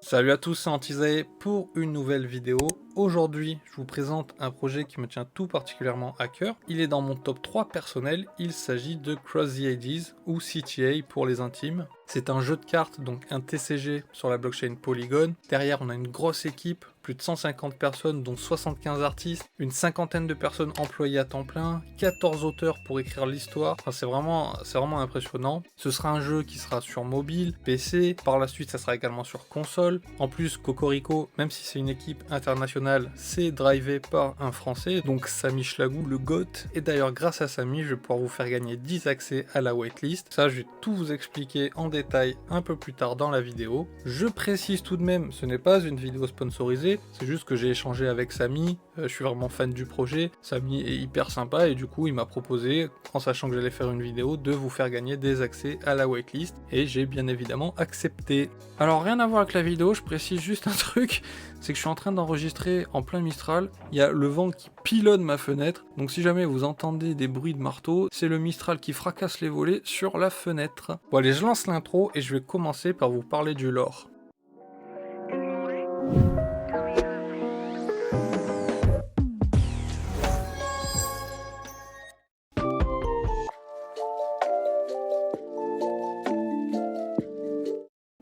Salut à tous, c'est Antizae pour une nouvelle vidéo. Aujourd'hui, je vous présente un projet qui me tient tout particulièrement à cœur. Il est dans mon top 3 personnel, il s'agit de Cross the Ages ou CTA pour les intimes. C'est un jeu de cartes, donc un TCG sur la blockchain Polygon. Derrière, on a une grosse équipe, plus de 150 personnes, dont 75 artistes, une cinquantaine de personnes employées à temps plein, 14 auteurs pour écrire l'histoire. Enfin, c'est vraiment impressionnant. Ce sera un jeu qui sera sur mobile, PC, par la suite ça sera également sur console. En plus, Cocorico, même si c'est une équipe internationale, c'est drivé par un Français, donc Samy Schlagou, le GOAT. Et d'ailleurs, grâce à Samy, je vais pouvoir vous faire gagner 10 accès à la waitlist. Ça, je vais tout vous expliquer en détail un peu plus tard dans la vidéo. Je précise tout de même, ce n'est pas une vidéo sponsorisée, c'est juste que j'ai échangé avec Samy, je suis vraiment fan du projet, Samy est hyper sympa et du coup il m'a proposé, en sachant que j'allais faire une vidéo, de vous faire gagner des accès à la waitlist et j'ai bien évidemment accepté. Alors rien à voir avec la vidéo, je précise juste un truc, c'est que je suis en train d'enregistrer en plein Mistral, il y a le vent qui pilonne ma fenêtre, donc si jamais vous entendez des bruits de marteau, c'est le Mistral qui fracasse les volets sur la fenêtre. Bon allez, je lance l'intro et je vais commencer par vous parler du lore.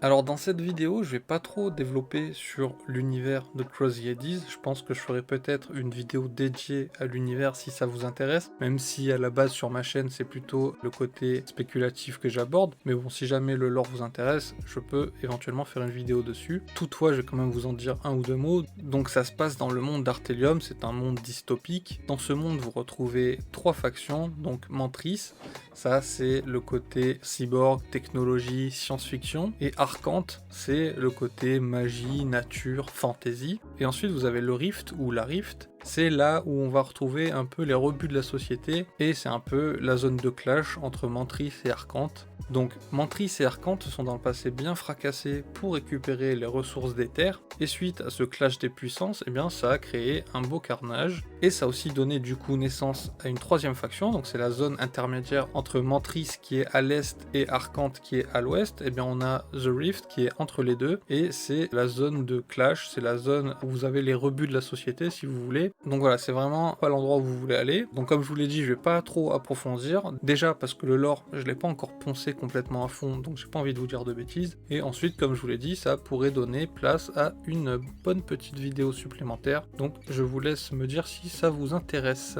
Alors dans cette vidéo, je vais pas trop développer sur l'univers de Cross the Ages, je pense que je ferai peut-être une vidéo dédiée à l'univers si ça vous intéresse, même si à la base sur ma chaîne c'est plutôt le côté spéculatif que j'aborde, mais bon, si jamais le lore vous intéresse, je peux éventuellement faire une vidéo dessus. Toutefois, je vais quand même vous en dire un ou deux mots. Donc ça se passe dans le monde d'Arthelium, c'est un monde dystopique. Dans ce monde, vous retrouvez trois factions, donc Mantris, ça c'est le côté cyborg, technologie, science-fiction, et Arcante, c'est le côté magie, nature, fantasy. Et ensuite vous avez le Rift ou la Rift, c'est là où on va retrouver un peu les rebuts de la société, et c'est un peu la zone de clash entre Mantris et Arcante. Donc Mantris et Arcante sont dans le passé bien fracassés pour récupérer les ressources des terres, et suite à ce clash des puissances, eh bien ça a créé un beau carnage, et ça a aussi donné du coup naissance à une troisième faction, donc c'est la zone intermédiaire entre Mantris qui est à l'est et Arcante qui est à l'ouest. Et bien on a The Rift qui est entre les deux, et c'est la zone de clash, c'est la zone où vous avez les rebuts de la société si vous voulez. Donc voilà, c'est vraiment pas l'endroit où vous voulez aller. Donc comme je vous l'ai dit, je vais pas trop approfondir, déjà parce que le lore, je l'ai pas encore poncé complètement à fond, donc j'ai pas envie de vous dire de bêtises, et ensuite comme je vous l'ai dit, ça pourrait donner place à une bonne petite vidéo supplémentaire, donc je vous laisse me dire si ça vous intéresse.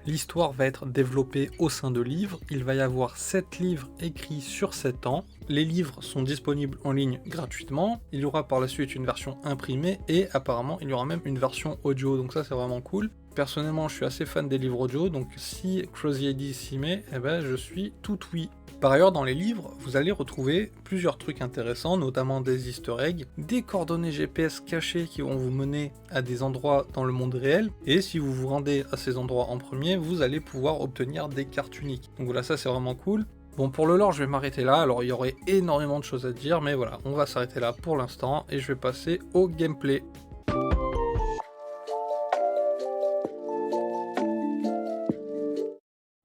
L'histoire va être développée au sein de livres, il va y avoir 7 livres écrits sur 7 ans, les livres sont disponibles en ligne gratuitement, il y aura par la suite une version imprimée et apparemment il y aura même une version audio, donc ça c'est vraiment cool. Personnellement je suis assez fan des livres audio, donc si Cross the Ages s'y met, eh ben, je suis tout oui. Par ailleurs, dans les livres, vous allez retrouver plusieurs trucs intéressants, notamment des easter eggs, des coordonnées GPS cachées qui vont vous mener à des endroits dans le monde réel, et si vous vous rendez à ces endroits en premier, vous allez pouvoir obtenir des cartes uniques. Donc voilà, ça c'est vraiment cool. Bon, pour le lore, je vais m'arrêter là, alors il y aurait énormément de choses à dire, mais voilà, on va s'arrêter là pour l'instant, et je vais passer au gameplay.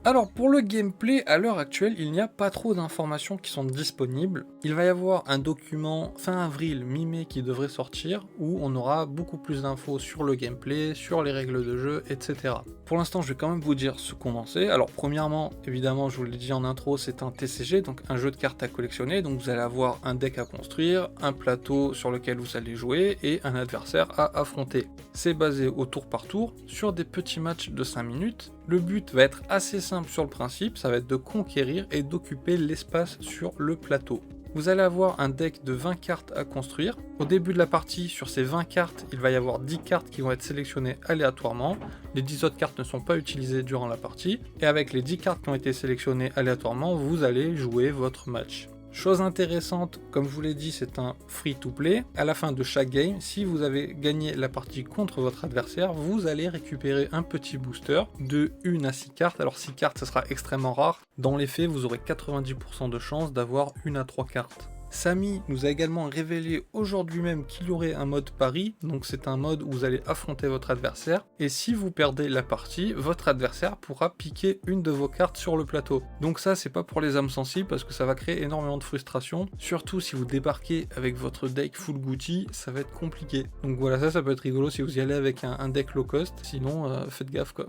Alors pour le gameplay, à l'heure actuelle, il n'y a pas trop d'informations qui sont disponibles. Il va y avoir un document fin avril, mi-mai qui devrait sortir, où on aura beaucoup plus d'infos sur le gameplay, sur les règles de jeu, etc. Pour l'instant, je vais quand même vous dire ce qu'on en sait. Alors premièrement, évidemment, je vous l'ai dit en intro, c'est un TCG, donc un jeu de cartes à collectionner, donc vous allez avoir un deck à construire, un plateau sur lequel vous allez jouer, et un adversaire à affronter. C'est basé au tour par tour, sur des petits matchs de 5 minutes. Le but va être assez simple sur le principe, ça va être de conquérir et d'occuper l'espace sur le plateau. Vous allez avoir un deck de 20 cartes à construire. Au début de la partie, sur ces 20 cartes, il va y avoir 10 cartes qui vont être sélectionnées aléatoirement. Les 10 autres cartes ne sont pas utilisées durant la partie. Et avec les 10 cartes qui ont été sélectionnées aléatoirement, vous allez jouer votre match. Chose intéressante, comme je vous l'ai dit, c'est un free-to-play. À la fin de chaque game, si vous avez gagné la partie contre votre adversaire, vous allez récupérer un petit booster de 1 à 6 cartes. Alors 6 cartes, ça sera extrêmement rare. Dans les faits, vous aurez 90% de chance d'avoir 1 à 3 cartes. Samy nous a également révélé aujourd'hui même qu'il y aurait un mode pari, donc c'est un mode où vous allez affronter votre adversaire, et si vous perdez la partie, votre adversaire pourra piquer une de vos cartes sur le plateau. Donc ça c'est pas pour les âmes sensibles parce que ça va créer énormément de frustration, surtout si vous débarquez avec votre deck full Gucci, ça va être compliqué. Donc voilà, ça peut être rigolo si vous y allez avec un deck low cost, sinon faites gaffe quoi.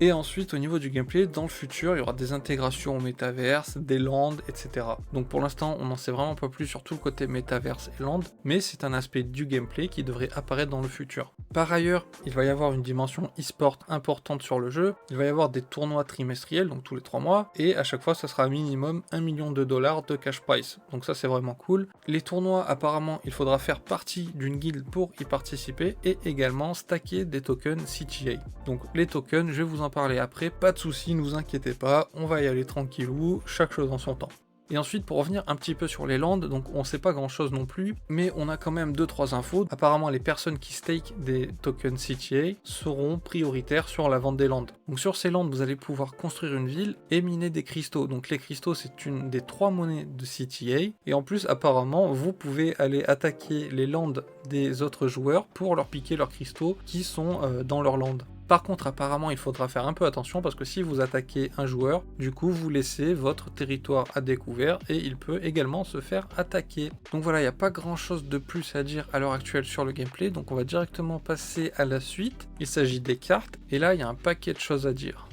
Et ensuite, au niveau du gameplay, dans le futur, il y aura des intégrations au métaverse, des lands, etc. Donc pour l'instant, on n'en sait vraiment pas plus sur tout le côté métaverse et land, mais c'est un aspect du gameplay qui devrait apparaître dans le futur. Par ailleurs, il va y avoir une dimension e-sport importante sur le jeu, il va y avoir des tournois trimestriels, donc tous les 3 mois, et à chaque fois, ça sera minimum $1 million de cash prize. Donc ça, c'est vraiment cool. Les tournois, apparemment, il faudra faire partie d'une guilde pour y participer, et également stacker des tokens CTA. Donc les tokens, je vais vous en parler après, pas de soucis, ne vous inquiétez pas, on va y aller tranquillou, chaque chose en son temps. Et ensuite, pour revenir un petit peu sur les lands, donc on sait pas grand chose non plus, mais on a quand même 2-3 infos. Apparemment, les personnes qui stake des tokens CTA seront prioritaires sur la vente des lands. Donc sur ces lands, vous allez pouvoir construire une ville et miner des cristaux. Donc les cristaux, c'est une des 3 monnaies de CTA. Et en plus, apparemment, vous pouvez aller attaquer les lands des autres joueurs pour leur piquer leurs cristaux qui sont dans leur land. Par contre, apparemment, il faudra faire un peu attention parce que si vous attaquez un joueur, du coup, vous laissez votre territoire à découvert et il peut également se faire attaquer. Donc voilà, il n'y a pas grand chose de plus à dire à l'heure actuelle sur le gameplay, donc on va directement passer à la suite. Il s'agit des cartes et là, il y a un paquet de choses à dire.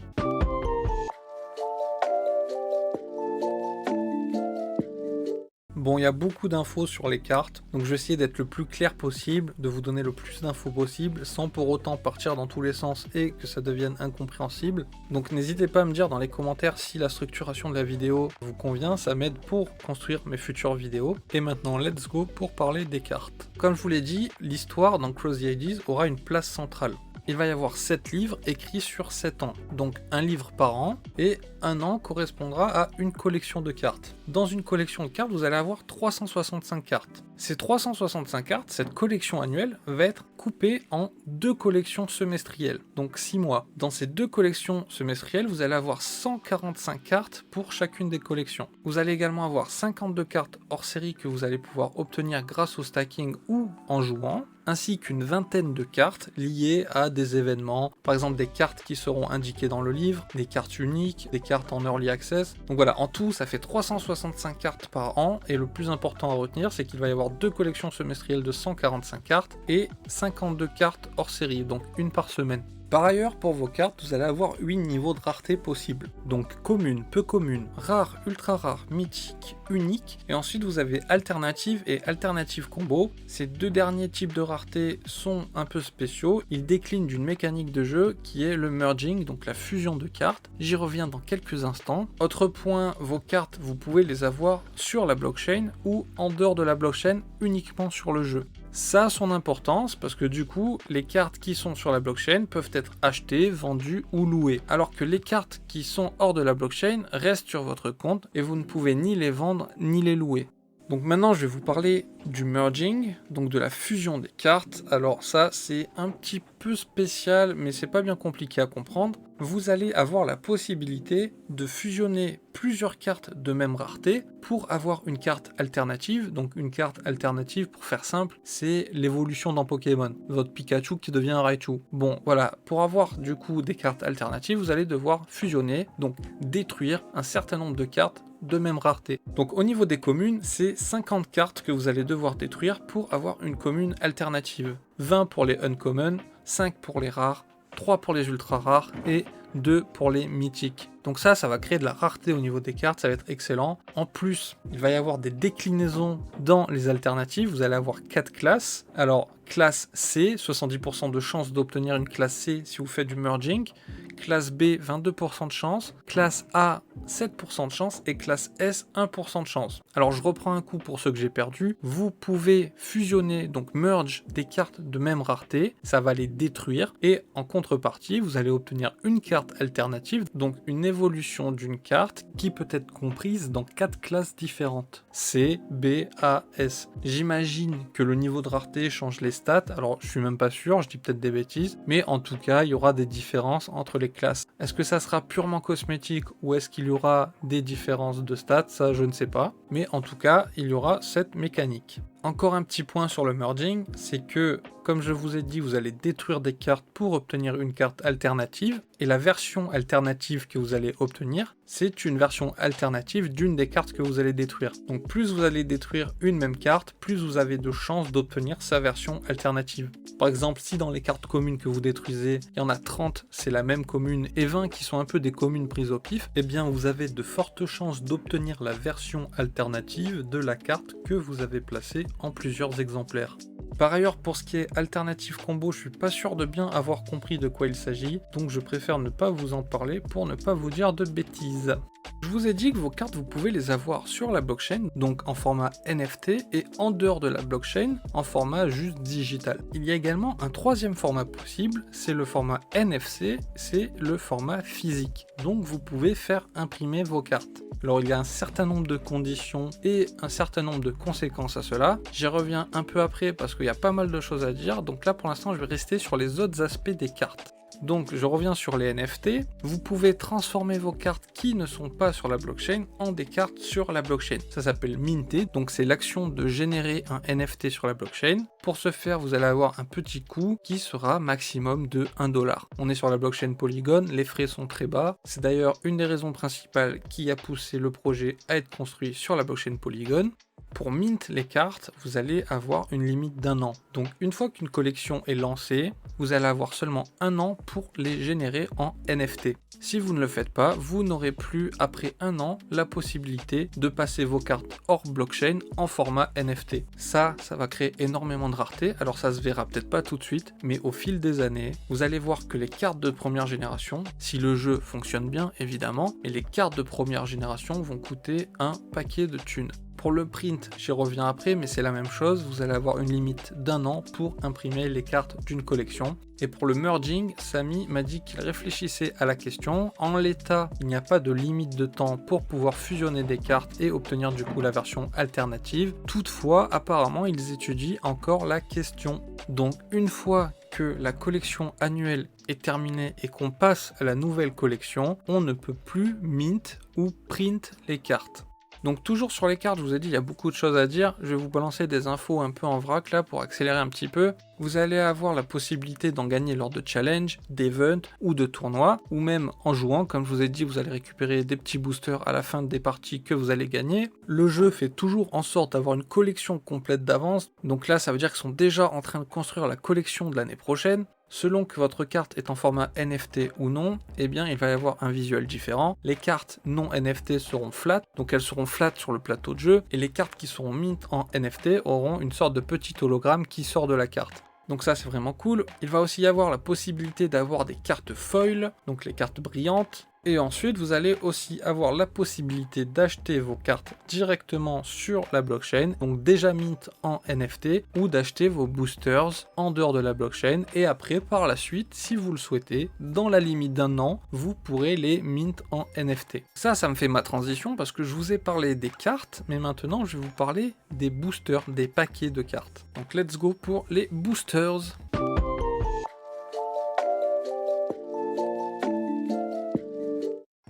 Bon, il y a beaucoup d'infos sur les cartes, donc je vais essayer d'être le plus clair possible, de vous donner le plus d'infos possible, sans pour autant partir dans tous les sens et que ça devienne incompréhensible. Donc n'hésitez pas à me dire dans les commentaires si la structuration de la vidéo vous convient, ça m'aide pour construire mes futures vidéos. Et maintenant, let's go pour parler des cartes. Comme je vous l'ai dit, l'histoire dans Cross the Ages aura une place centrale. Il va y avoir 7 livres écrits sur 7 ans, donc un livre par an, et un an correspondra à une collection de cartes. Dans une collection de cartes, vous allez avoir 365 cartes. Ces 365 cartes, cette collection annuelle, va être coupée en 2 collections semestrielles, donc 6 mois. Dans ces 2 collections semestrielles, vous allez avoir 145 cartes pour chacune des collections. Vous allez également avoir 52 cartes hors série que vous allez pouvoir obtenir grâce au stacking ou en jouant, ainsi qu'une vingtaine de cartes liées à des événements, par exemple des cartes qui seront indiquées dans le livre, des cartes uniques, des cartes en early access. Donc voilà, en tout ça fait 365 cartes par an, et le plus important à retenir c'est qu'il va y avoir 2 collections semestrielles de 145 cartes et 52 cartes hors série, donc une par semaine. Par ailleurs, pour vos cartes, vous allez avoir 8 niveaux de rareté possibles. Donc commune, peu commune, rare, ultra rare, mythique, unique. Et ensuite, vous avez alternative et alternative combo. Ces 2 derniers types de rareté sont un peu spéciaux. Ils déclinent d'une mécanique de jeu qui est le merging, donc la fusion de cartes. J'y reviens dans quelques instants. Autre point, vos cartes, vous pouvez les avoir sur la blockchain ou en dehors de la blockchain, uniquement sur le jeu. Ça a son importance parce que du coup, les cartes qui sont sur la blockchain peuvent être achetées, vendues ou louées, alors que les cartes qui sont hors de la blockchain restent sur votre compte et vous ne pouvez ni les vendre ni les louer. Donc maintenant, je vais vous parler du merging, donc de la fusion des cartes. Alors ça, c'est un petit peu spécial, mais c'est pas bien compliqué à comprendre. Vous allez avoir la possibilité de fusionner plusieurs cartes de même rareté pour avoir une carte alternative. Donc une carte alternative, pour faire simple, c'est l'évolution dans Pokémon. Votre Pikachu qui devient un Raichu. Bon, voilà, pour avoir du coup des cartes alternatives, vous allez devoir fusionner, donc détruire un certain nombre de cartes de même rareté. Donc au niveau des communes, c'est 50 cartes que vous allez devoir détruire pour avoir une commune alternative. 20 pour les uncommon, 5 pour les rares, 3 pour les ultra rares et 2 pour les mythiques. Donc ça va créer de la rareté au niveau des cartes, ça va être excellent. En plus, il va y avoir des déclinaisons dans les alternatives, vous allez avoir 4 classes. Alors, classe C, 70% de chance d'obtenir une classe C si vous faites du merging. Classe B, 22% de chance. Classe A, 7% de chance. Et classe S, 1% de chance. Alors, je reprends un coup pour ceux que j'ai perdus. Vous pouvez fusionner, donc merge des cartes de même rareté. Ça va les détruire. Et en contrepartie, vous allez obtenir une carte alternative, donc une évolution d'une carte qui peut être comprise dans 4 classes différentes. C, B, A, S. J'imagine que le niveau de rareté change les stats, alors je suis même pas sûr, je dis peut-être des bêtises, mais en tout cas il y aura des différences entre les classes. Est-ce que ça sera purement cosmétique ou est-ce qu'il y aura des différences de stats? Ça je ne sais pas, mais en tout cas il y aura cette mécanique. Encore un petit point sur le merging, c'est que, comme je vous ai dit, vous allez détruire des cartes pour obtenir une carte alternative, et la version alternative que vous allez obtenir, c'est une version alternative d'une des cartes que vous allez détruire. Donc plus vous allez détruire une même carte, plus vous avez de chances d'obtenir sa version alternative. Par exemple, si dans les cartes communes que vous détruisez, il y en a 30, c'est la même commune, et 20 qui sont un peu des communes prises au pif, eh bien vous avez de fortes chances d'obtenir la version alternative de la carte que vous avez placée en plusieurs exemplaires. Par ailleurs, pour ce qui est alternative combo, je suis pas sûr de bien avoir compris de quoi il s'agit, donc je préfère ne pas vous en parler pour ne pas vous dire de bêtises. Je vous ai dit que vos cartes, vous pouvez les avoir sur la blockchain, donc en format NFT, et en dehors de la blockchain, en format juste digital. Il y a également un troisième format possible, c'est le format NFC, c'est le format physique. Donc vous pouvez faire imprimer vos cartes. Alors il y a un certain nombre de conditions et un certain nombre de conséquences à cela. J'y reviens un peu après parce qu'il y a pas mal de choses à dire, donc là pour l'instant je vais rester sur les autres aspects des cartes. Donc je reviens sur les NFT, vous pouvez transformer vos cartes qui ne sont pas sur la blockchain en des cartes sur la blockchain. Ça s'appelle minter, donc c'est l'action de générer un NFT sur la blockchain. Pour ce faire, vous allez avoir un petit coût qui sera maximum de 1$. On est sur la blockchain Polygon, les frais sont très bas. C'est d'ailleurs une des raisons principales qui a poussé le projet à être construit sur la blockchain Polygon. Pour mint les cartes, vous allez avoir une limite d'1 an. Donc une fois qu'une collection est lancée, vous allez avoir seulement 1 an pour les générer en NFT. Si vous ne le faites pas, vous n'aurez plus après 1 an la possibilité de passer vos cartes hors blockchain en format NFT. Ça va créer énormément de rareté, alors ça se verra peut-être pas tout de suite, mais au fil des années, vous allez voir que les cartes de première génération, si le jeu fonctionne bien évidemment, mais les cartes de première génération vont coûter un paquet de thunes. Pour le print, j'y reviens après, mais c'est la même chose, vous allez avoir une limite d'1 an pour imprimer les cartes d'une collection. Et pour le merging, Samy m'a dit qu'il réfléchissait à la question. En l'état, il n'y a pas de limite de temps pour pouvoir fusionner des cartes et obtenir du coup la version alternative. Toutefois, apparemment, ils étudient encore la question. Donc une fois que la collection annuelle est terminée et qu'on passe à la nouvelle collection, on ne peut plus mint ou print les cartes. Donc toujours sur les cartes, je vous ai dit, il y a beaucoup de choses à dire. Je vais vous balancer des infos un peu en vrac là pour accélérer un petit peu. Vous allez avoir la possibilité d'en gagner lors de challenges, d'events ou de tournois, ou même en jouant. Comme je vous ai dit, vous allez récupérer des petits boosters à la fin des parties que vous allez gagner. Le jeu fait toujours en sorte d'avoir une collection complète d'avance. Donc là, ça veut dire qu'ils sont déjà en train de construire la collection de l'année prochaine. Selon que votre carte est en format NFT ou non, eh bien il va y avoir un visuel différent. Les cartes non NFT seront flat, donc elles seront flat sur le plateau de jeu, et les cartes qui seront mint en NFT auront une sorte de petit hologramme qui sort de la carte. Donc ça c'est vraiment cool. Il va aussi y avoir la possibilité d'avoir des cartes foil, donc les cartes brillantes. Et ensuite, vous allez aussi avoir la possibilité d'acheter vos cartes directement sur la blockchain, donc déjà mint en NFT, ou d'acheter vos boosters en dehors de la blockchain. Et après, par la suite, si vous le souhaitez, dans la limite d'1 an, vous pourrez les mint en NFT. Ça me fait ma transition parce que je vous ai parlé des cartes, mais maintenant je vais vous parler des boosters, des paquets de cartes. Donc let's go pour les boosters.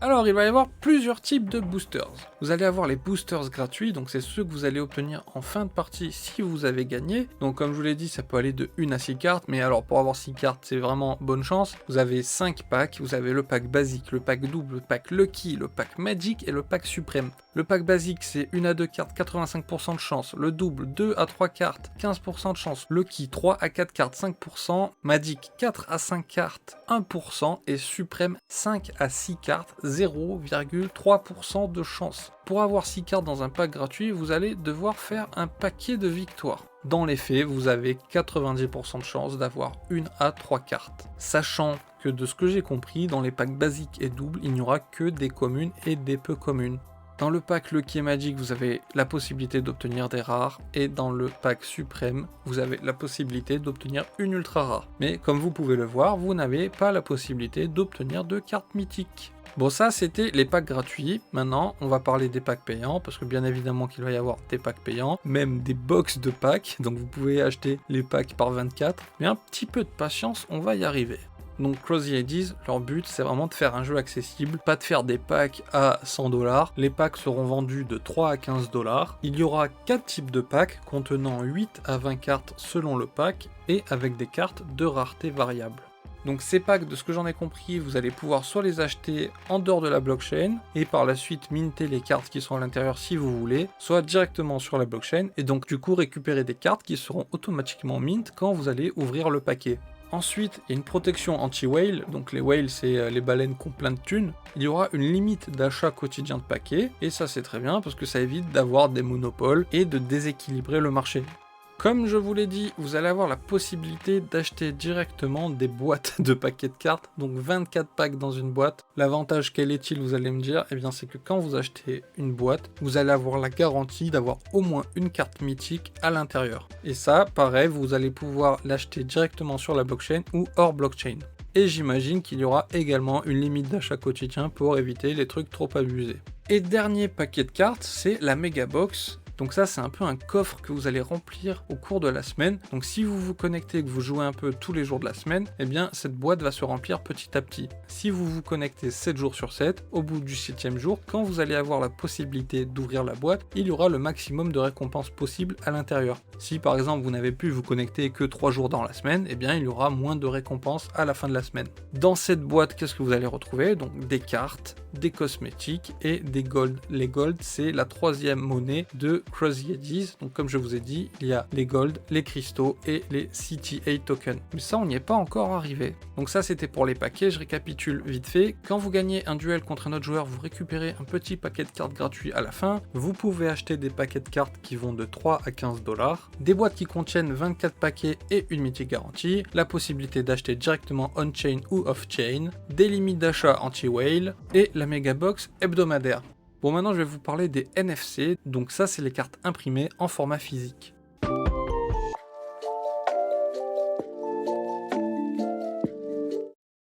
Alors, il va y avoir plusieurs types de boosters. Vous allez avoir les boosters gratuits, donc c'est ceux que vous allez obtenir en fin de partie si vous avez gagné. Donc comme je vous l'ai dit, ça peut aller de 1 à 6 cartes, mais alors pour avoir 6 cartes, c'est vraiment bonne chance. Vous avez 5 packs, vous avez le pack basique, le pack double, le pack lucky, le pack magic et le pack suprême. Le pack basique, c'est 1 à 2 cartes, 85% de chance. Le double, 2 à 3 cartes, 15% de chance. Lucky, 3 à 4 cartes, 5%. Magic, 4 à 5 cartes, 1%. Et suprême, 5 à 6 cartes, 0,3% de chance. Pour avoir 6 cartes dans un pack gratuit, vous allez devoir faire un paquet de victoires. Dans les faits, vous avez 90% de chance d'avoir 1 à 3 cartes. Sachant que de ce que j'ai compris, dans les packs basiques et doubles, il n'y aura que des communes et des peu communes. Dans le pack Lucky et Magic, vous avez la possibilité d'obtenir des rares, et dans le pack Suprême, vous avez la possibilité d'obtenir une ultra rare. Mais comme vous pouvez le voir, vous n'avez pas la possibilité d'obtenir de cartes mythiques. Bon, ça c'était les packs gratuits. Maintenant on va parler des packs payants, parce que bien évidemment qu'il va y avoir des packs payants, même des box de packs, donc vous pouvez acheter les packs par 24, mais un petit peu de patience, on va y arriver. Donc Crazy Eighties, leur but c'est vraiment de faire un jeu accessible, pas de faire des packs à 100$. Les packs seront vendus de 3 à 15$. Il y aura 4 types de packs contenant 8 à 20 cartes selon le pack et avec des cartes de rareté variable. Donc ces packs, de ce que j'en ai compris, vous allez pouvoir soit les acheter en dehors de la blockchain et par la suite minter les cartes qui sont à l'intérieur si vous voulez, soit directement sur la blockchain et donc du coup récupérer des cartes qui seront automatiquement mint quand vous allez ouvrir le paquet. Ensuite, il y a une protection anti-whale, donc les whales c'est les baleines qui ont plein de thunes. Il y aura une limite d'achat quotidien de paquets, et ça c'est très bien parce que ça évite d'avoir des monopoles et de déséquilibrer le marché. Comme je vous l'ai dit, vous allez avoir la possibilité d'acheter directement des boîtes de paquets de cartes, donc 24 packs dans une boîte. L'avantage quel est-il, vous allez me dire? Eh bien c'est que quand vous achetez une boîte, vous allez avoir la garantie d'avoir au moins une carte mythique à l'intérieur. Et ça, pareil, vous allez pouvoir l'acheter directement sur la blockchain ou hors blockchain. Et j'imagine qu'il y aura également une limite d'achat quotidien pour éviter les trucs trop abusés. Et dernier paquet de cartes, c'est la Mega Box. Donc ça c'est un peu un coffre que vous allez remplir au cours de la semaine. Donc si vous vous connectez et que vous jouez un peu tous les jours de la semaine, eh bien cette boîte va se remplir petit à petit. Si vous vous connectez 7 jours sur 7, au bout du 7e jour, quand vous allez avoir la possibilité d'ouvrir la boîte, il y aura le maximum de récompenses possibles à l'intérieur. Si par exemple vous n'avez pu vous connecter que 3 jours dans la semaine, eh bien il y aura moins de récompenses à la fin de la semaine. Dans cette boîte, qu'est-ce que vous allez retrouver? Donc des cartes, des cosmétiques et des gold. Les gold, c'est la 3e monnaie de Crazy Eighties. Donc comme je vous ai dit, il y a les gold, les cristaux et les CTA tokens. Mais ça, on n'y est pas encore arrivé. Donc ça, c'était pour les paquets. Je récapitule vite fait. Quand vous gagnez un duel contre un autre joueur, vous récupérez un petit paquet de cartes gratuit à la fin. Vous pouvez acheter des paquets de cartes qui vont de 3 à 15$. Des boîtes qui contiennent 24 paquets et une mythique garantie. La possibilité d'acheter directement on-chain ou off-chain. Des limites d'achat anti-whale et la méga box hebdomadaire. Bon, maintenant je vais vous parler des NFC, donc ça c'est les cartes imprimées en format physique.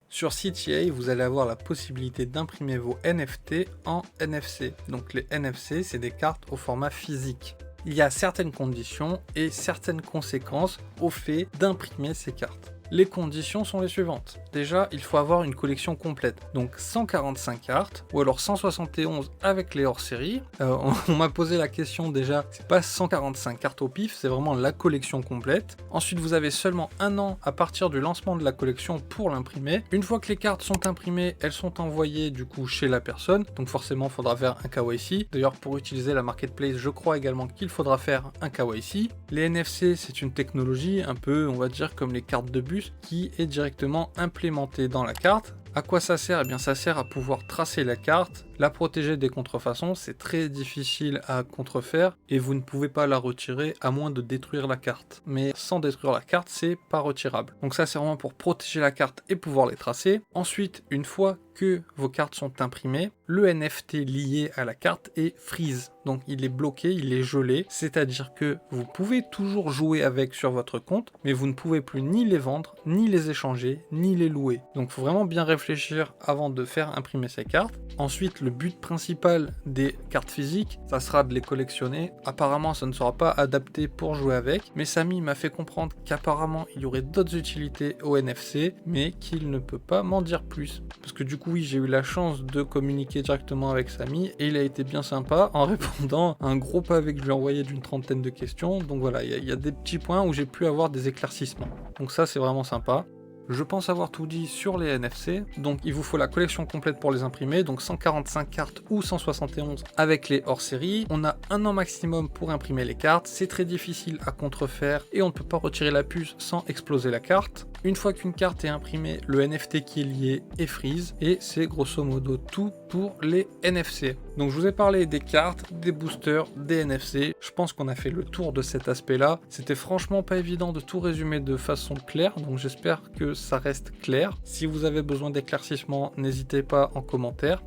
Sur CTA, vous allez avoir la possibilité d'imprimer vos NFT en NFC. Donc les NFC, c'est des cartes au format physique. Il y a certaines conditions et certaines conséquences au fait d'imprimer ces cartes. Les conditions sont les suivantes. Déjà, il faut avoir une collection complète. Donc 145 cartes, ou alors 171 avec les hors-série. On m'a posé la question déjà, c'est pas 145 cartes au pif, c'est vraiment la collection complète. Ensuite, vous avez seulement un an à partir du lancement de la collection pour l'imprimer. Une fois que les cartes sont imprimées, elles sont envoyées du coup chez la personne. Donc forcément, il faudra faire un KYC. D'ailleurs, pour utiliser la marketplace, je crois également qu'il faudra faire un KYC. Les NFC, c'est une technologie un peu, on va dire, comme les cartes de bus, qui est directement implémenté dans la carte. À quoi ça sert? Eh bien ça sert à pouvoir tracer la carte, la protéger des contrefaçons, c'est très difficile à contrefaire et vous ne pouvez pas la retirer à moins de détruire la carte. Mais sans détruire la carte, c'est pas retirable. Donc ça c'est vraiment pour protéger la carte et pouvoir les tracer. Ensuite, une fois que vos cartes sont imprimées, le NFT lié à la carte est freeze. Donc il est bloqué, il est gelé, c'est-à-dire que vous pouvez toujours jouer avec sur votre compte, mais vous ne pouvez plus ni les vendre, ni les échanger, ni les louer. Donc il faut vraiment bien réfléchir avant de faire imprimer ces cartes. Ensuite, le but principal des cartes physiques, ça sera de les collectionner. Apparemment, ça ne sera pas adapté pour jouer avec, mais Samy m'a fait comprendre qu'apparemment, il y aurait d'autres utilités au NFC, mais qu'il ne peut pas m'en dire plus. Parce que du coup, oui, j'ai eu la chance de communiquer directement avec Samy, et il a été bien sympa en répondant à un gros pavé que je lui ai envoyé d'une 30aine de questions. Donc voilà, il y a des petits points où j'ai pu avoir des éclaircissements. Donc ça, c'est vraiment sympa. Je pense avoir tout dit sur les NFC, donc il vous faut la collection complète pour les imprimer, donc 145 cartes ou 171 avec les hors-série. On a un an maximum pour imprimer les cartes, c'est très difficile à contrefaire et on ne peut pas retirer la puce sans exploser la carte. Une fois qu'une carte est imprimée, le NFT qui est lié est freeze et c'est grosso modo tout pour les NFC. Donc je vous ai parlé des cartes, des boosters, des NFC. Je pense qu'on a fait le tour de cet aspect-là. C'était franchement pas évident de tout résumer de façon claire, donc j'espère que ça reste clair. Si vous avez besoin d'éclaircissement, n'hésitez pas en commentaire.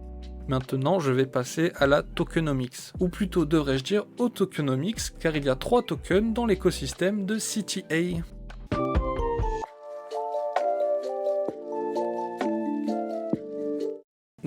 Maintenant, je vais passer à la tokenomics, ou plutôt devrais-je dire au tokenomics, car il y a 3 tokens dans l'écosystème de CTA.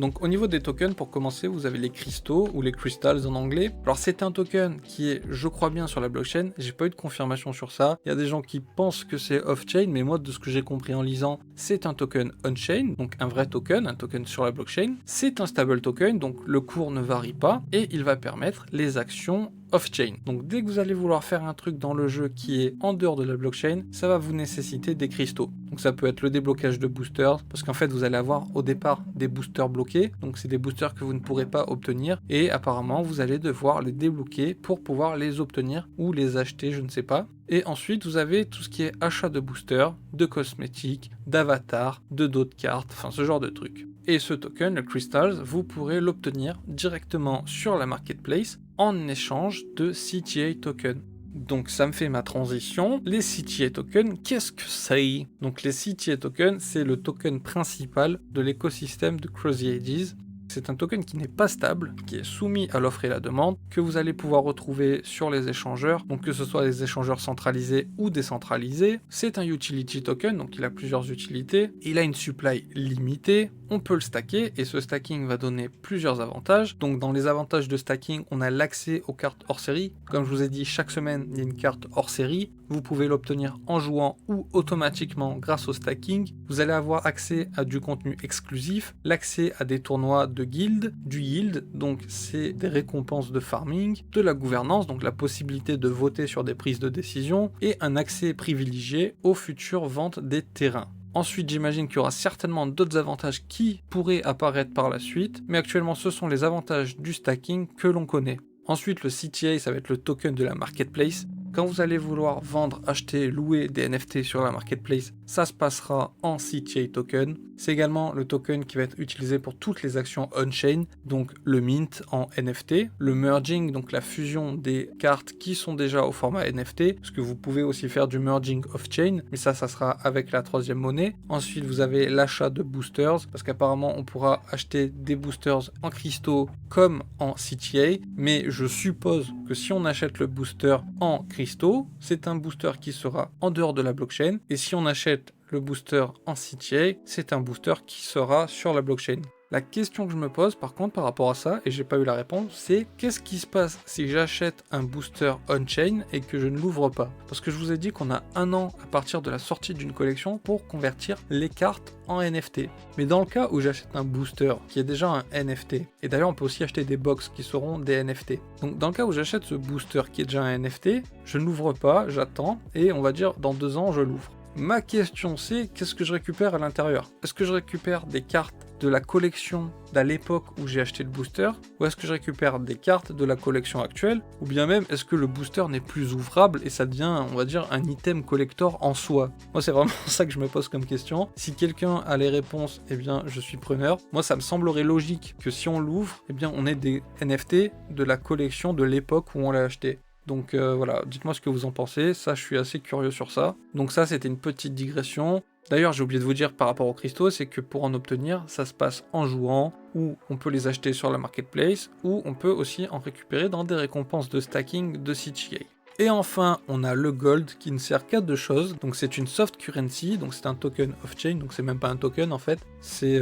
Donc au niveau des tokens, pour commencer, vous avez les cristaux ou les crystals en anglais. Alors c'est un token qui est, je crois bien, sur la blockchain. J'ai pas eu de confirmation sur ça. Il y a des gens qui pensent que c'est off-chain, mais moi de ce que j'ai compris en lisant, c'est un token on-chain, donc un vrai token, un token sur la blockchain. C'est un stable token, donc le cours ne varie pas et il va permettre les actions off-chain. Donc dès que vous allez vouloir faire un truc dans le jeu qui est en dehors de la blockchain, ça va vous nécessiter des cristaux. Donc ça peut être le déblocage de boosters, parce qu'en fait vous allez avoir au départ des boosters bloqués, donc c'est des boosters que vous ne pourrez pas obtenir, et apparemment vous allez devoir les débloquer pour pouvoir les obtenir ou les acheter, je ne sais pas. Et ensuite vous avez tout ce qui est achat de boosters, de cosmétiques, d'avatars, de d'autres cartes, enfin ce genre de trucs. Et ce token, le Crystals, vous pourrez l'obtenir directement sur la marketplace en échange de CTA tokens. Donc ça me fait ma transition. Les CTA tokens, qu'est-ce que c'est? Donc les CTA tokens, c'est le token principal de l'écosystème de CrazyEddies. C'est un token qui n'est pas stable, qui est soumis à l'offre et la demande, que vous allez pouvoir retrouver sur les échangeurs, donc que ce soit les échangeurs centralisés ou décentralisés. C'est un utility token, donc il a plusieurs utilités. Il a une supply limitée, on peut le stacker, et ce stacking va donner plusieurs avantages. Donc dans les avantages de stacking, on a l'accès aux cartes hors série. Comme je vous ai dit, chaque semaine, il y a une carte hors série. Vous pouvez l'obtenir en jouant ou automatiquement grâce au stacking. Vous allez avoir accès à du contenu exclusif, l'accès à des tournois de guild, du yield, donc c'est des récompenses de farming, de la gouvernance, donc la possibilité de voter sur des prises de décision, et un accès privilégié aux futures ventes des terrains. Ensuite, j'imagine qu'il y aura certainement d'autres avantages qui pourraient apparaître par la suite, mais actuellement ce sont les avantages du stacking que l'on connaît. Ensuite, le CTA, ça va être le token de la marketplace. Quand vous allez vouloir vendre, acheter, louer des NFT sur la marketplace, ça se passera en CTA token. C'est également le token qui va être utilisé pour toutes les actions on-chain, donc le mint en NFT, le merging, donc la fusion des cartes qui sont déjà au format NFT, parce que vous pouvez aussi faire du merging off-chain, mais ça sera avec la troisième monnaie. Ensuite, vous avez l'achat de boosters, parce qu'apparemment on pourra acheter des boosters en cristaux comme en CTA, mais je suppose que si on achète le booster en cristaux, c'est un booster qui sera en dehors de la blockchain, et si on achète le booster en CTA, c'est un booster qui sera sur la blockchain. La question que je me pose par contre par rapport à ça, et j'ai pas eu la réponse, c'est qu'est-ce qui se passe si j'achète un booster on-chain et que je ne l'ouvre pas? Parce que je vous ai dit qu'on a un an à partir de la sortie d'une collection pour convertir les cartes en NFT. Mais dans le cas où j'achète un booster qui est déjà un NFT, et d'ailleurs on peut aussi acheter des box qui seront des NFT. Donc dans le cas où j'achète ce booster qui est déjà un NFT, je ne l'ouvre pas, j'attends, et on va dire dans 2 ans je l'ouvre. Ma question c'est, qu'est-ce que je récupère à l'intérieur? Est-ce que je récupère des cartes de la collection d'à l'époque où j'ai acheté le booster, ou est-ce que je récupère des cartes de la collection actuelle, ou bien même est-ce que le booster n'est plus ouvrable et ça devient, on va dire, un item collector en soi? Moi c'est vraiment ça que je me pose comme question. Si quelqu'un a les réponses, eh bien je suis preneur. Moi ça me semblerait logique que si on l'ouvre, eh bien on ait des NFT de la collection de l'époque où on l'a acheté. Donc voilà, dites-moi ce que vous en pensez, ça je suis assez curieux sur ça. Donc ça c'était une petite digression. D'ailleurs j'ai oublié de vous dire par rapport aux cristaux, c'est que pour en obtenir, ça se passe en jouant, ou on peut les acheter sur la marketplace, ou on peut aussi en récupérer dans des récompenses de stacking de CTA. Et enfin, on a le gold qui ne sert qu'à 2 choses. Donc c'est une soft currency, donc c'est un token off-chain, donc c'est même pas un token en fait. C'est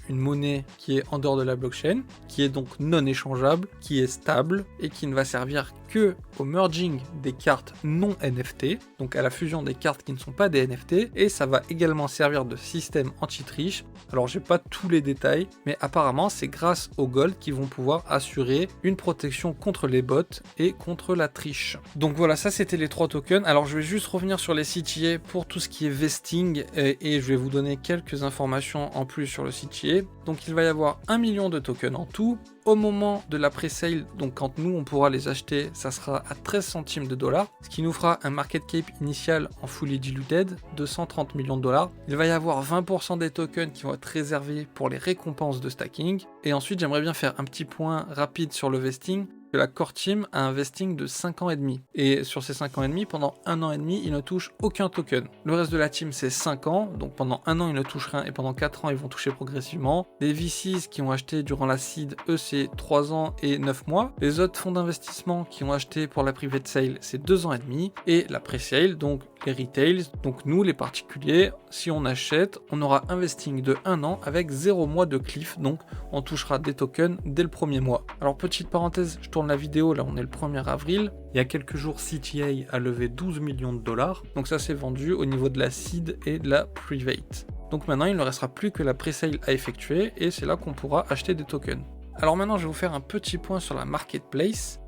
une monnaie qui est en dehors de la blockchain, qui est donc non échangeable, qui est stable et qui ne va servir que au merging des cartes non NFT, donc à la fusion des cartes qui ne sont pas des NFT, et ça va également servir de système anti-triche. Alors j'ai pas tous les détails, mais apparemment c'est grâce au gold qu'ils vont pouvoir assurer une protection contre les bots et contre la triche. Donc voilà, ça c'était les 3 tokens. Alors je vais juste revenir sur les CTA pour tout ce qui est vesting, et je vais vous donner quelques informations en plus sur le CTA. Donc il va y avoir 1 million de tokens en tout. Au moment de la pre-sale, donc quand nous on pourra les acheter, ça sera à 13 centimes de dollars, ce qui nous fera un market cap initial en fully diluted de 130 millions de dollars. Il va y avoir 20% des tokens qui vont être réservés pour les récompenses de stacking. Et ensuite j'aimerais bien faire un petit point rapide sur le vesting. Que la core team a un vesting de 5 ans et demi. Et sur ces 5 ans et demi, pendant 1 an et demi, ils ne touchent aucun token. Le reste de la team, c'est 5 ans, donc pendant 1 an, ils ne touchent rien, et pendant 4 ans, ils vont toucher progressivement. Les VCs qui ont acheté durant la seed, eux, c'est 3 ans et 9 mois. Les autres fonds d'investissement qui ont acheté pour la private sale, c'est 2 ans et demi. Et la pre-sale, donc les retails. Donc nous, les particuliers, si on achète, on aura un vesting de 1 an avec 0 mois de cliff, donc on touchera des tokens dès le premier mois. Alors petite parenthèse, je tourne la vidéo, là on est le 1er avril, il y a quelques jours CTA a levé 12 millions de dollars, donc ça s'est vendu au niveau de la seed et de la private. Donc maintenant il ne restera plus que la presale à effectuer et c'est là qu'on pourra acheter des tokens. Alors maintenant je vais vous faire un petit point sur la marketplace.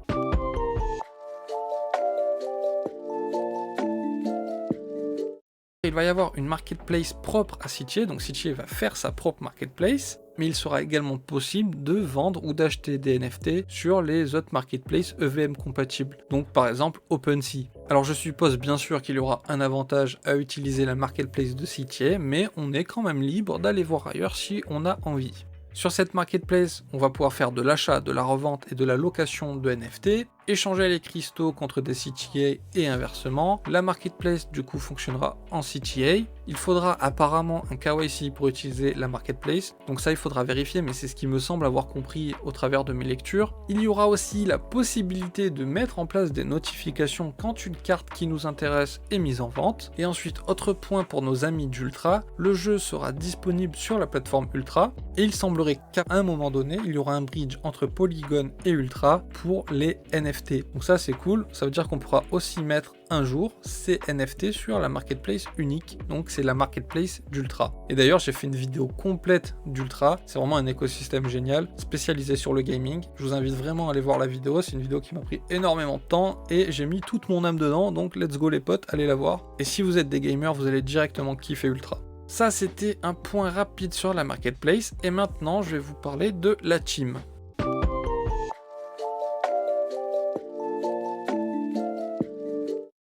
Il va y avoir une marketplace propre à CTA, donc CTA va faire sa propre marketplace, mais il sera également possible de vendre ou d'acheter des NFT sur les autres marketplaces EVM compatibles, donc par exemple OpenSea. Alors je suppose bien sûr qu'il y aura un avantage à utiliser la marketplace de CTA, mais on est quand même libre d'aller voir ailleurs si on a envie. Sur cette marketplace, on va pouvoir faire de l'achat, de la revente et de la location de NFT, échanger les cristaux contre des CTA et inversement. La marketplace du coup fonctionnera en CTA. Il faudra apparemment un KYC pour utiliser la marketplace, donc ça il faudra vérifier, mais c'est ce qui me semble avoir compris au travers de mes lectures. Il y aura aussi la possibilité de mettre en place des notifications quand une carte qui nous intéresse est mise en vente. Et ensuite, autre point pour nos amis d'Ultra, le jeu sera disponible sur la plateforme Ultra, et il semblerait qu'à un moment donné, il y aura un bridge entre Polygon et Ultra pour les NFT. Donc ça c'est cool, ça veut dire qu'on pourra aussi mettre un jour ces NFT sur la marketplace unique, donc c'est la marketplace d'Ultra. Et d'ailleurs j'ai fait une vidéo complète d'Ultra, c'est vraiment un écosystème génial, spécialisé sur le gaming. Je vous invite vraiment à aller voir la vidéo, c'est une vidéo qui m'a pris énormément de temps et j'ai mis toute mon âme dedans, donc let's go les potes, allez la voir. Et si vous êtes des gamers, vous allez directement kiffer Ultra. Ça c'était un point rapide sur la marketplace, et maintenant je vais vous parler de la team.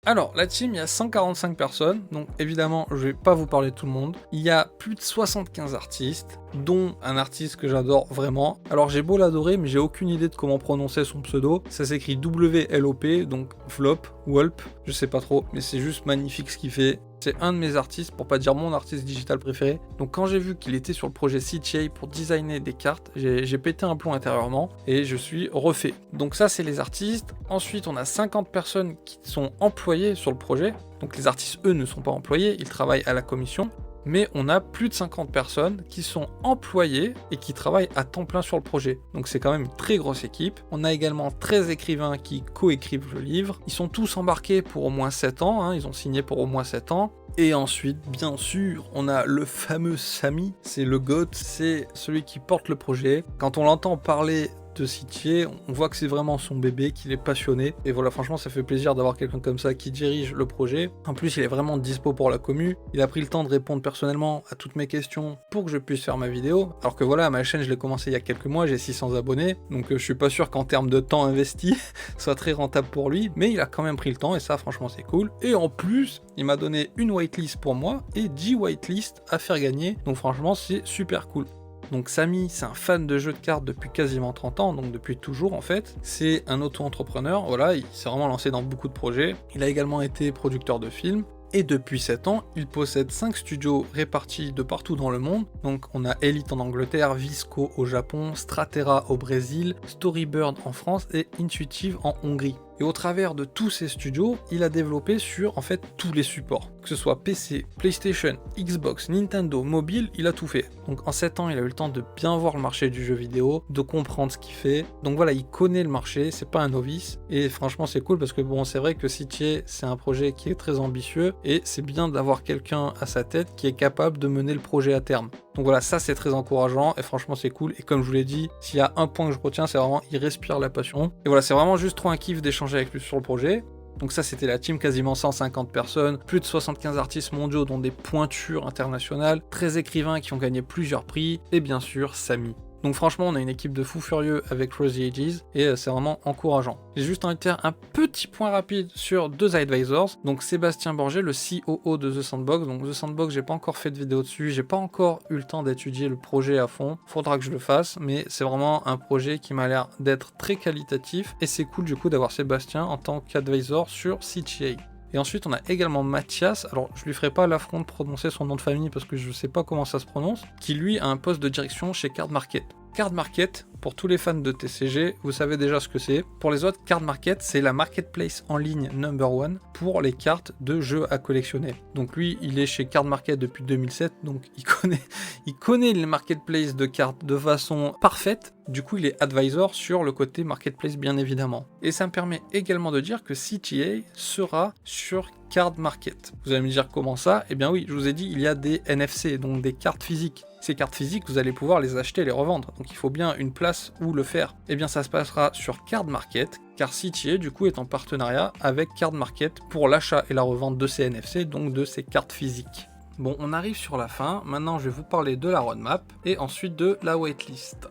Alors, la team, il y a 145 personnes, donc évidemment, je vais pas vous parler de tout le monde. Il y a plus de 75 artistes, dont un artiste que j'adore vraiment. Alors, j'ai beau l'adorer, mais j'ai aucune idée de comment prononcer son pseudo. Ça s'écrit WLOP, donc Vlop, Wulp, je sais pas trop, mais c'est juste magnifique ce qu'il fait. C'est un de mes artistes, pour pas dire mon artiste digital préféré. Donc quand j'ai vu qu'il était sur le projet CTA pour designer des cartes, j'ai pété un plomb intérieurement et je suis refait. Donc ça c'est les artistes. Ensuite on a 50 personnes qui sont employées sur le projet. Donc les artistes eux ne sont pas employés, ils travaillent à la commission. Mais on a plus de 50 personnes qui sont employées et qui travaillent à temps plein sur le projet. Donc c'est quand même une très grosse équipe. On a également 13 écrivains qui co-écrivent le livre. Ils sont tous embarqués pour au moins 7 ans, hein. Ils ont signé pour au moins 7 ans. Et ensuite, bien sûr, on a le fameux Samy, c'est le GOAT, c'est celui qui porte le projet. Quand on l'entend parler de CTA, on voit que c'est vraiment son bébé, qu'il est passionné. Et voilà, franchement, ça fait plaisir d'avoir quelqu'un comme ça qui dirige le projet. En plus, il est vraiment dispo pour la commu. Il a pris le temps de répondre personnellement à toutes mes questions pour que je puisse faire ma vidéo. Alors que voilà, ma chaîne, je l'ai commencé il y a quelques mois, j'ai 600 abonnés. Donc je suis pas sûr qu'en termes de temps investi, soit très rentable pour lui. Mais il a quand même pris le temps et ça, franchement, c'est cool. Et en plus, il m'a donné une whitelist pour moi et 10 whitelists à faire gagner. Donc franchement, c'est super cool. Donc Samy, c'est un fan de jeux de cartes depuis quasiment 30 ans, donc depuis toujours en fait. C'est un auto-entrepreneur, voilà, il s'est vraiment lancé dans beaucoup de projets. Il a également été producteur de films. Et depuis 7 ans, il possède 5 studios répartis de partout dans le monde. Donc on a Elite en Angleterre, Visco au Japon, Stratera au Brésil, Storybird en France et Intuitive en Hongrie. Et au travers de tous ces studios, il a développé sur en fait tous les supports. Que ce soit PC, PlayStation, Xbox, Nintendo, mobile, il a tout fait. Donc en 7 ans, il a eu le temps de bien voir le marché du jeu vidéo, de comprendre ce qu'il fait. Donc voilà, il connaît le marché, c'est pas un novice. Et franchement, c'est cool parce que bon, c'est vrai que CTA, c'est un projet qui est très ambitieux et c'est bien d'avoir quelqu'un à sa tête qui est capable de mener le projet à terme. Donc voilà, ça c'est très encourageant et franchement c'est cool. Et comme je vous l'ai dit, s'il y a un point que je retiens, c'est vraiment il respire la passion. Et voilà, c'est vraiment juste trop un kiff d'échanger avec lui sur le projet. Donc ça c'était la team, quasiment 150 personnes, plus de 75 artistes mondiaux dont des pointures internationales, 13 écrivains qui ont gagné plusieurs prix et bien sûr Samy. Donc franchement, on a une équipe de fous furieux avec Crazy Ages et c'est vraiment encourageant. J'ai juste envie de faire un petit point rapide sur deux advisors. Donc Sébastien Borget, le COO de The Sandbox. Donc The Sandbox, j'ai pas encore fait de vidéo dessus, j'ai pas encore eu le temps d'étudier le projet à fond. Faudra que je le fasse, mais c'est vraiment un projet qui m'a l'air d'être très qualitatif et c'est cool du coup d'avoir Sébastien en tant qu'advisor sur CTA. Et ensuite, on a également Mathias, alors je lui ferai pas l'affront de prononcer son nom de famille parce que je sais pas comment ça se prononce, qui lui a un poste de direction chez Card Market. Card Market, pour tous les fans de TCG, vous savez déjà ce que c'est. Pour les autres, Card Market, c'est la marketplace en ligne number one pour les cartes de jeux à collectionner. Donc lui, il est chez Card Market depuis 2007, donc il connaît les marketplaces de cartes de façon parfaite. Du coup, il est advisor sur le côté marketplace, bien évidemment. Et ça me permet également de dire que CTA sera sur Card Market. Vous allez me dire comment ça? Eh bien oui, je vous ai dit, il y a des NFC, donc des cartes physiques. Ces cartes physiques, vous allez pouvoir les acheter et les revendre. Donc il faut bien une place où le faire. Eh bien ça se passera sur Card Market, car CTA du coup est en partenariat avec Card Market pour l'achat et la revente de ces NFC, donc de ces cartes physiques. Bon, on arrive sur la fin. Maintenant, je vais vous parler de la roadmap et ensuite de la waitlist.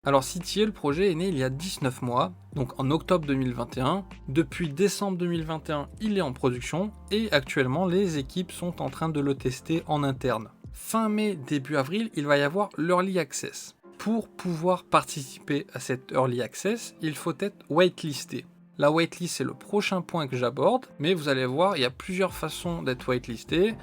Alors CTA, le projet est né il y a 19 mois, donc en octobre 2021. Depuis décembre 2021, il est en production et actuellement les équipes sont en train de le tester en interne. Fin mai, début avril, il va y avoir l'Early Access. Pour pouvoir participer à cet Early Access, il faut être waitlisté. La waitlist, c'est le prochain point que j'aborde, mais vous allez voir, il y a plusieurs façons d'être waitlisté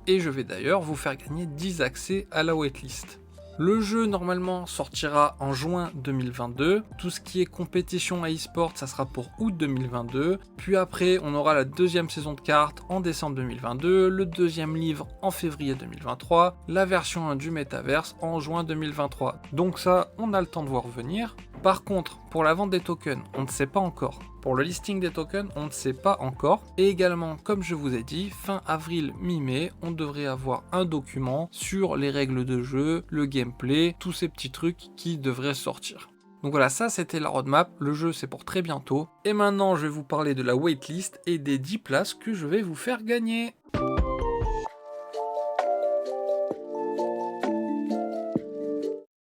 et je vais d'ailleurs vous faire gagner 10 accès à la waitlist. Le jeu normalement sortira en juin 2022, tout ce qui est compétition à e-sport ça sera pour août 2022, puis après on aura la deuxième saison de cartes en décembre 2022, le deuxième livre en février 2023, la version 1 du Metaverse en juin 2023. Donc ça on a le temps de voir venir. Par contre pour la vente des tokens on ne sait pas encore. Pour le listing des tokens, on ne sait pas encore. Et également, comme je vous ai dit, fin avril, mi-mai, on devrait avoir un document sur les règles de jeu, le gameplay, tous ces petits trucs qui devraient sortir. Donc voilà, ça c'était la roadmap, le jeu c'est pour très bientôt. Et maintenant, je vais vous parler de la waitlist et des 10 places que je vais vous faire gagner.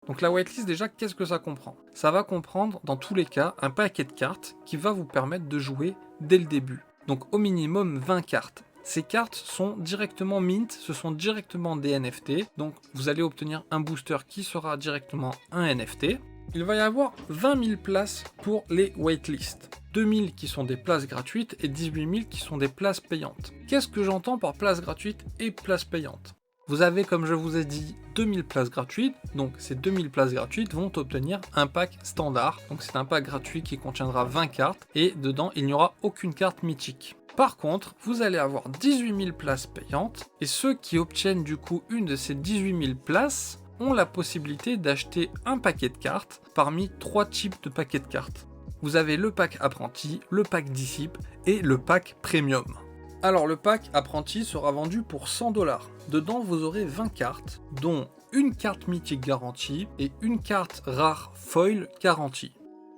Donc la waitlist déjà, qu'est-ce que ça comprend? Ça va comprendre dans tous les cas un paquet de cartes qui va vous permettre de jouer dès le début. Donc au minimum 20 cartes. Ces cartes sont directement mint, ce sont directement des NFT. Donc vous allez obtenir un booster qui sera directement un NFT. Il va y avoir 20 000 places pour les waitlists. 2 000 qui sont des places gratuites et 18 000 qui sont des places payantes. Qu'est-ce que j'entends par places gratuites et places payantes? Vous avez, comme je vous ai dit, 2000 places gratuites, donc ces 2000 places gratuites vont obtenir un pack standard, donc c'est un pack gratuit qui contiendra 20 cartes, et dedans il n'y aura aucune carte mythique. Par contre, vous allez avoir 18 000 places payantes, et ceux qui obtiennent du coup une de ces 18 000 places ont la possibilité d'acheter un paquet de cartes parmi 3 types de paquets de cartes. Vous avez le pack apprenti, le pack disciple et le pack premium. Alors le pack apprenti sera vendu pour 100 $. Dedans vous aurez 20 cartes, dont une carte mythique garantie et une carte rare foil garantie.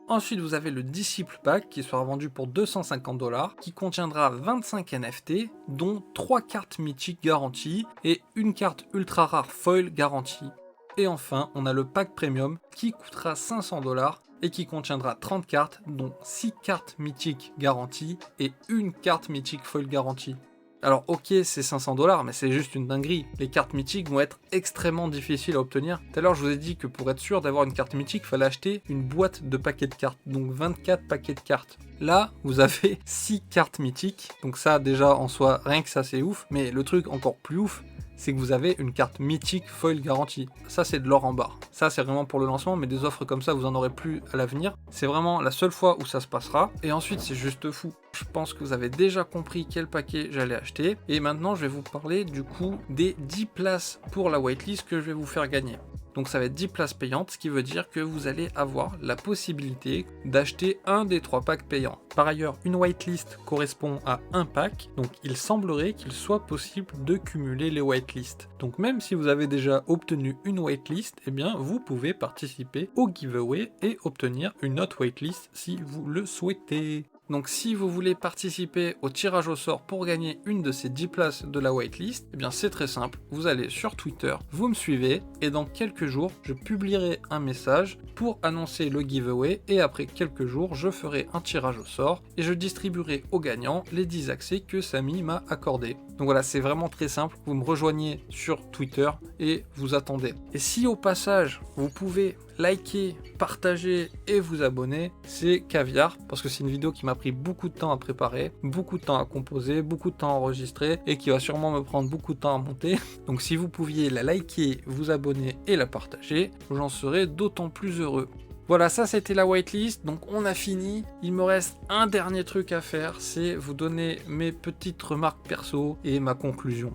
Ensuite vous avez le disciple pack qui sera vendu pour 250 $, qui contiendra 25 NFT, dont 3 cartes mythiques garanties et une carte ultra rare foil garantie. Et enfin on a le pack premium qui coûtera 500 $ et qui contiendra 30 cartes, dont 6 cartes mythiques garanties et une carte mythique foil garantie. Alors ok, c'est 500 $, mais c'est juste une dinguerie. Les cartes mythiques vont être extrêmement difficiles à obtenir. Tout à l'heure, je vous ai dit que pour être sûr d'avoir une carte mythique, il fallait acheter une boîte de paquets de cartes, donc 24 paquets de cartes. Là, vous avez 6 cartes mythiques, donc ça déjà en soi, rien que ça c'est ouf, mais le truc encore plus ouf, c'est que vous avez une carte mythique foil garantie. Ça c'est de l'or en barre. Ça c'est vraiment pour le lancement, mais des offres comme ça vous en aurez plus à l'avenir. C'est vraiment la seule fois où ça se passera. Et ensuite c'est juste fou. Je pense que vous avez déjà compris quel paquet j'allais acheter. Et maintenant je vais vous parler du coup des 10 places pour la waitlist que je vais vous faire gagner. Donc ça va être 10 places payantes, ce qui veut dire que vous allez avoir la possibilité d'acheter un des 3 packs payants. Par ailleurs, une whitelist correspond à un pack, donc il semblerait qu'il soit possible de cumuler les whitelists. Donc même si vous avez déjà obtenu une whitelist, eh bien vous pouvez participer au giveaway et obtenir une autre whitelist si vous le souhaitez. Donc si vous voulez participer au tirage au sort pour gagner une de ces 10 places de la waitlist, eh bien c'est très simple, vous allez sur Twitter, vous me suivez et dans quelques jours je publierai un message pour annoncer le giveaway et après quelques jours je ferai un tirage au sort et je distribuerai aux gagnants les 10 accès que Samy m'a accordé. Donc voilà, c'est vraiment très simple, vous me rejoignez sur Twitter et vous attendez. Et si au passage vous pouvez likez, partagez et vous abonnez, c'est caviar, parce que c'est une vidéo qui m'a pris beaucoup de temps à préparer, beaucoup de temps à composer, beaucoup de temps à enregistrer, et qui va sûrement me prendre beaucoup de temps à monter. Donc si vous pouviez la liker, vous abonner et la partager, j'en serais d'autant plus heureux. Voilà, ça c'était la whitelist, donc on a fini. Il me reste un dernier truc à faire, c'est vous donner mes petites remarques perso et ma conclusion.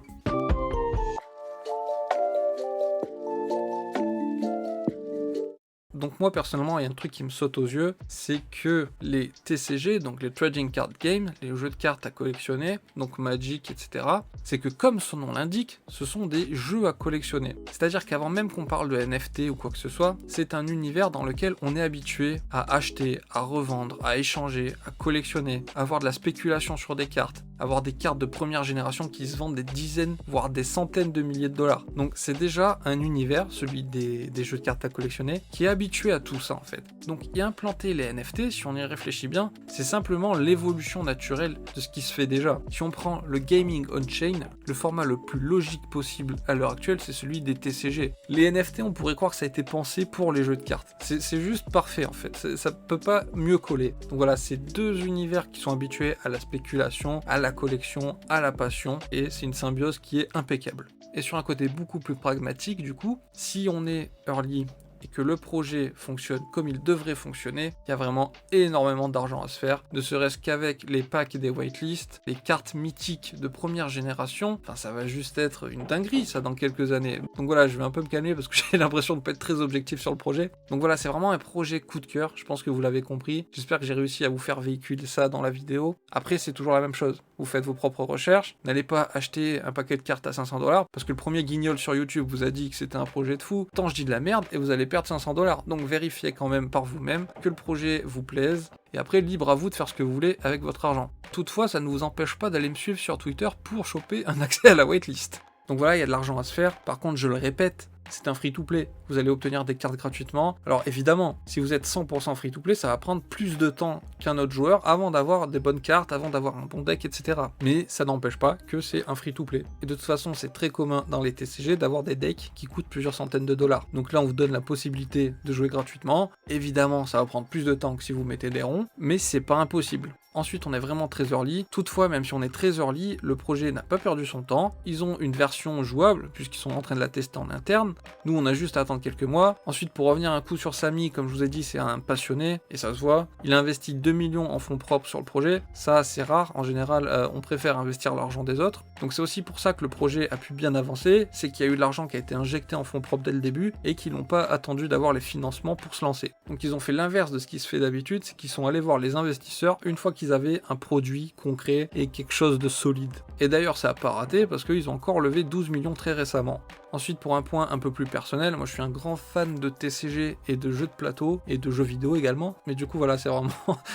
Donc moi personnellement, il y a un truc qui me saute aux yeux, c'est que les TCG, donc les Trading Card Games, les jeux de cartes à collectionner, donc Magic, etc., c'est que comme son nom l'indique, ce sont des jeux à collectionner. C'est-à-dire qu'avant même qu'on parle de NFT ou quoi que ce soit, c'est un univers dans lequel on est habitué à acheter, à revendre, à échanger, à collectionner, à avoir de la spéculation sur des cartes, avoir des cartes de première génération qui se vendent des dizaines, voire des centaines de milliers de dollars. Donc c'est déjà un univers, celui des jeux de cartes à collectionner, qui est habitué à tout ça en fait. Donc y implanter les NFT, si on y réfléchit bien, c'est simplement l'évolution naturelle de ce qui se fait déjà. Si on prend le gaming on-chain, le format le plus logique possible à l'heure actuelle, c'est celui des TCG. Les NFT, on pourrait croire que ça a été pensé pour les jeux de cartes. C'est juste parfait en fait, ça peut pas mieux coller. Donc voilà, c'est deux univers qui sont habitués à la spéculation, à la collection, à la passion, et c'est une symbiose qui est impeccable. Et sur un côté beaucoup plus pragmatique du coup, si on est early et que le projet fonctionne comme il devrait fonctionner, il y a vraiment énormément d'argent à se faire, ne serait-ce qu'avec les packs des whitelists, les cartes mythiques de première génération, enfin ça va juste être une dinguerie ça dans quelques années. Donc voilà, je vais un peu me calmer parce que j'ai l'impression de ne pas être très objectif sur le projet. Donc voilà, c'est vraiment un projet coup de cœur, je pense que vous l'avez compris, j'espère que j'ai réussi à vous faire véhiculer ça dans la vidéo. Après c'est toujours la même chose, vous faites vos propres recherches, n'allez pas acheter un paquet de cartes à 500$, parce que le premier guignol sur YouTube vous a dit que c'était un projet de fou, tant je dis de la merde et vous allez perdre 500$. Donc vérifiez quand même par vous-même que le projet vous plaise, et après libre à vous de faire ce que vous voulez avec votre argent. Toutefois, ça ne vous empêche pas d'aller me suivre sur Twitter pour choper un accès à la whitelist. Donc voilà, il y a de l'argent à se faire, par contre je le répète, c'est un free-to-play, vous allez obtenir des cartes gratuitement. Alors évidemment, si vous êtes 100% free-to-play, ça va prendre plus de temps qu'un autre joueur avant d'avoir des bonnes cartes, avant d'avoir un bon deck, etc. Mais ça n'empêche pas que c'est un free-to-play. Et de toute façon, c'est très commun dans les TCG d'avoir des decks qui coûtent plusieurs centaines de dollars. Donc là, on vous donne la possibilité de jouer gratuitement. Évidemment, ça va prendre plus de temps que si vous mettez des ronds, mais c'est pas impossible. Ensuite, on est vraiment très early. Toutefois, même si on est très early, le projet n'a pas perdu son temps. Ils ont une version jouable, puisqu'ils sont en train de la tester en interne. Nous, on a juste à attendre quelques mois. Ensuite, pour revenir un coup sur Samy, comme je vous ai dit, c'est un passionné, et ça se voit. Il a investi 2 millions en fonds propres sur le projet. Ça, c'est rare. En général, on préfère investir l'argent des autres. Donc c'est aussi pour ça que le projet a pu bien avancer. C'est qu'il y a eu de l'argent qui a été injecté en fonds propres dès le début, et qu'ils n'ont pas attendu d'avoir les financements pour se lancer. Donc ils ont fait l'inverse de ce qui se fait d'habitude, c'est qu'ils sont allés voir les investisseurs une fois qu'ils avaient un produit concret et quelque chose de solide. Et d'ailleurs ça n'a pas raté parce qu'ils ont encore levé 12 millions très récemment. Ensuite, pour un point un peu plus personnel, moi je suis un grand fan de TCG et de jeux de plateau et de jeux vidéo également, mais du coup voilà, c'est vraiment,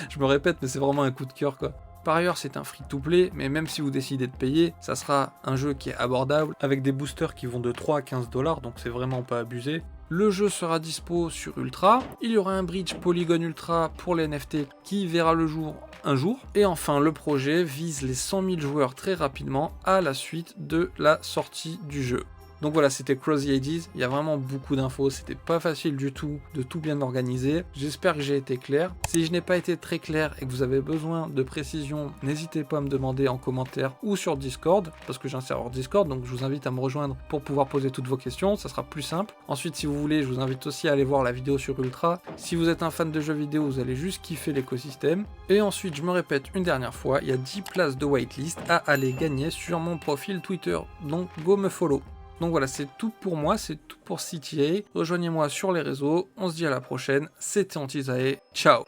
je me répète, mais c'est vraiment un coup de cœur quoi. Par ailleurs, c'est un free-to-play, mais même si vous décidez de payer, ça sera un jeu qui est abordable, avec des boosters qui vont de 3 à 15$, donc c'est vraiment pas abusé. Le jeu sera dispo sur Ultra, il y aura un bridge Polygon Ultra pour les NFT qui verra le jour un jour. Et enfin, le projet vise les 100 000 joueurs très rapidement à la suite de la sortie du jeu. Donc voilà, c'était Cross the Ages, il y a vraiment beaucoup d'infos, c'était pas facile du tout de tout bien organiser. J'espère que j'ai été clair. Si je n'ai pas été très clair et que vous avez besoin de précision, n'hésitez pas à me demander en commentaire ou sur Discord, parce que j'ai un serveur Discord, donc je vous invite à me rejoindre pour pouvoir poser toutes vos questions, ça sera plus simple. Ensuite, si vous voulez, je vous invite aussi à aller voir la vidéo sur Ultra. Si vous êtes un fan de jeux vidéo, vous allez juste kiffer l'écosystème. Et ensuite, je me répète une dernière fois, il y a 10 places de whitelist à aller gagner sur mon profil Twitter, donc go me follow. Donc voilà, c'est tout pour moi, c'est tout pour CTA. Rejoignez-moi sur les réseaux, on se dit à la prochaine, c'était Antisae, ciao.